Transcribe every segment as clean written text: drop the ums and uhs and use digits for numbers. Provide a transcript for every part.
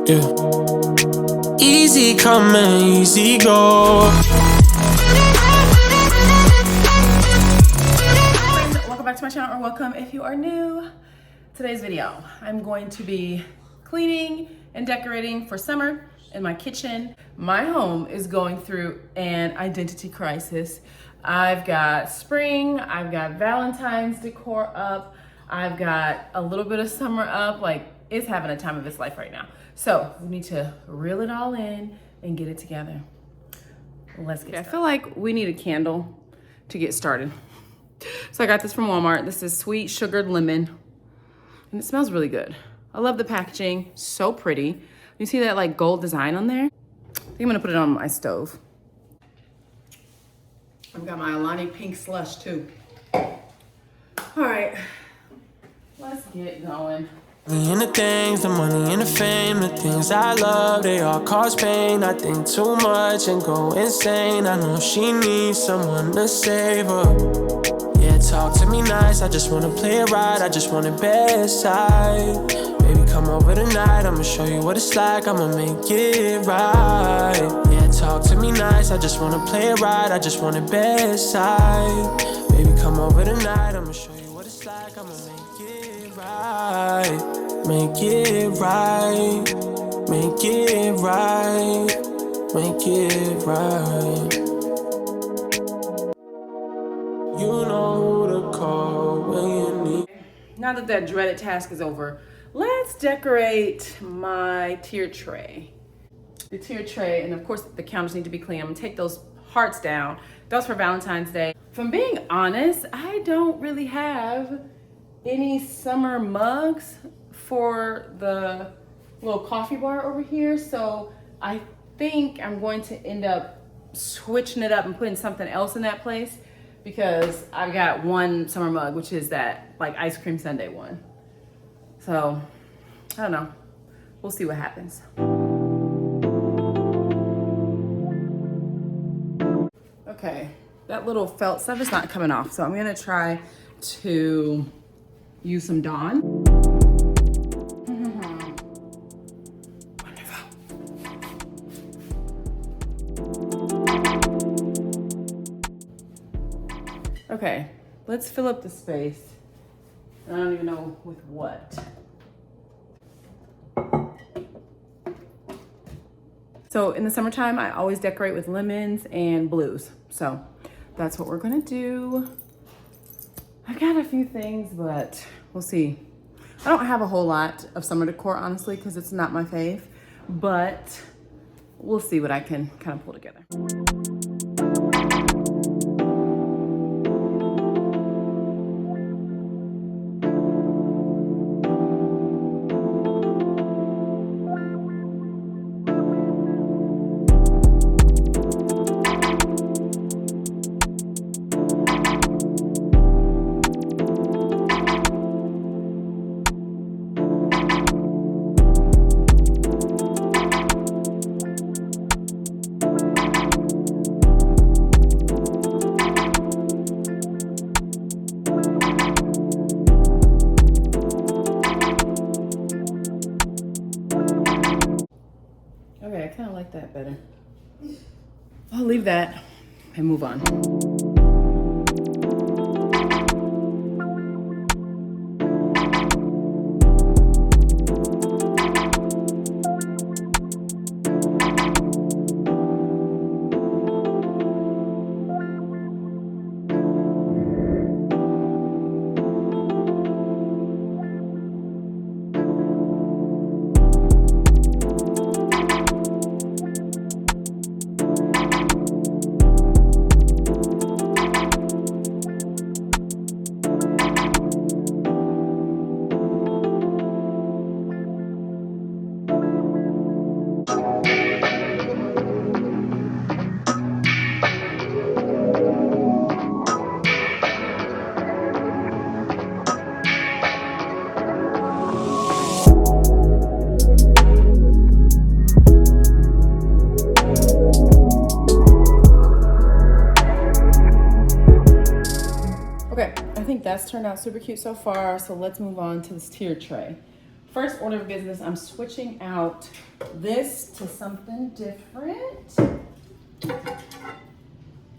Yeah. Easy come and easy go. Welcome back to my channel, or welcome if you are new. Today's video, I'm going to be cleaning and decorating for summer in my kitchen. My home is going through an identity crisis. I've got spring, I've got Valentine's decor up, I've got a little bit of summer up. Like, it's having a time of its life right now. So we need to reel it all in and get it together. Let's get started. I feel like we need a candle to get started. So I got this from Walmart. This is sweet sugared lemon, and it smells really good. I love the packaging, so pretty. You see that like gold design on there? I think I'm gonna put it on my stove. I've got my Alani pink slush too. All right, let's get going. And the things, the money and the fame, the things I love, they all cause pain. I think too much and go insane. I know she needs someone to save her. Yeah, talk to me nice, I just wanna play it right, I just want it bedside. Baby, come over tonight, I'ma show you what it's like, I'ma make it right. Yeah, talk to me nice, I just wanna play it right, I just want it bedside. Baby, come over tonight, I'ma show you what it's like, I'ma make it right. Make it right, make it right, make it right. You know who to call when you need. Now that that dreaded task is over, let's decorate my tier tray. The tier tray, and of course the counters need to be clean. I'm gonna take those hearts down. Those for Valentine's Day. If I'm being honest, I don't really have any summer mugs for the little coffee bar over here, so I think I'm going to end up switching it up and putting something else in that place, because I've got one summer mug, which is that like ice cream sundae one. So I don't know, we'll see what happens. Okay, that little felt stuff is not coming off, so I'm gonna try to use some Dawn. Okay, let's fill up the space. I don't even know with what. So in the summertime, I always decorate with lemons and blues. So that's what we're gonna do. I've got a few things, but we'll see. I don't have a whole lot of summer decor, honestly, because it's not my fave, but we'll see what I can kind of pull together. Okay, I kind of like that better. I'll leave that and move on. that's turned out super cute so far. So let's move on to this tier tray. first order of business, I'm switching out this to something different,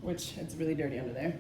which it's really dirty under there.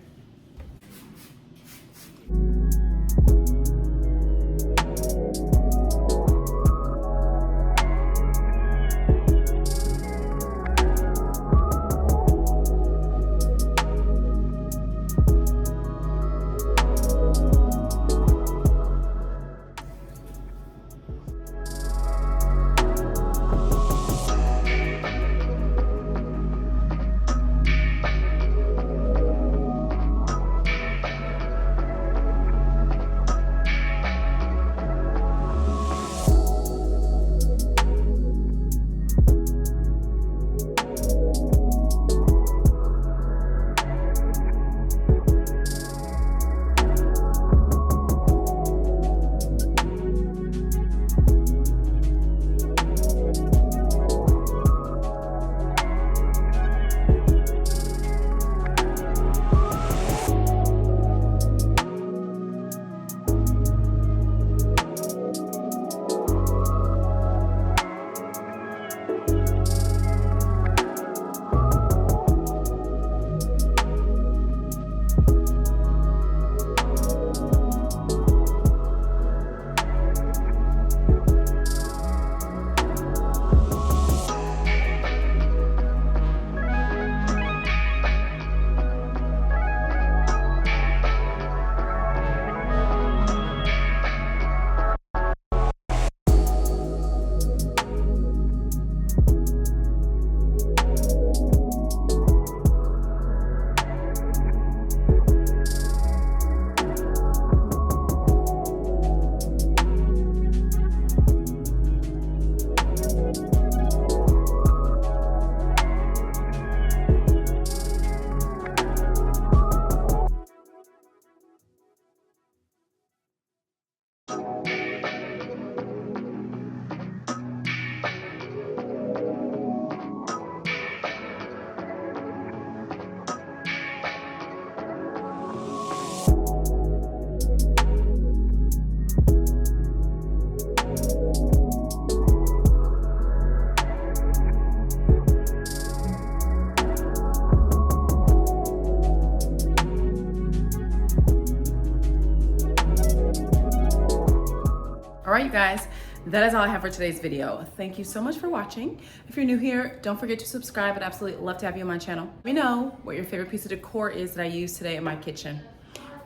All right, you guys, that is all I have for today's video. Thank you so much for watching. If you're new here, don't forget to subscribe. I'd absolutely love to have you on my channel. Let me know what your favorite piece of decor is that I use today in my kitchen.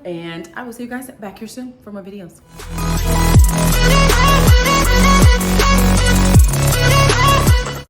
And I will see you guys back here soon for more videos.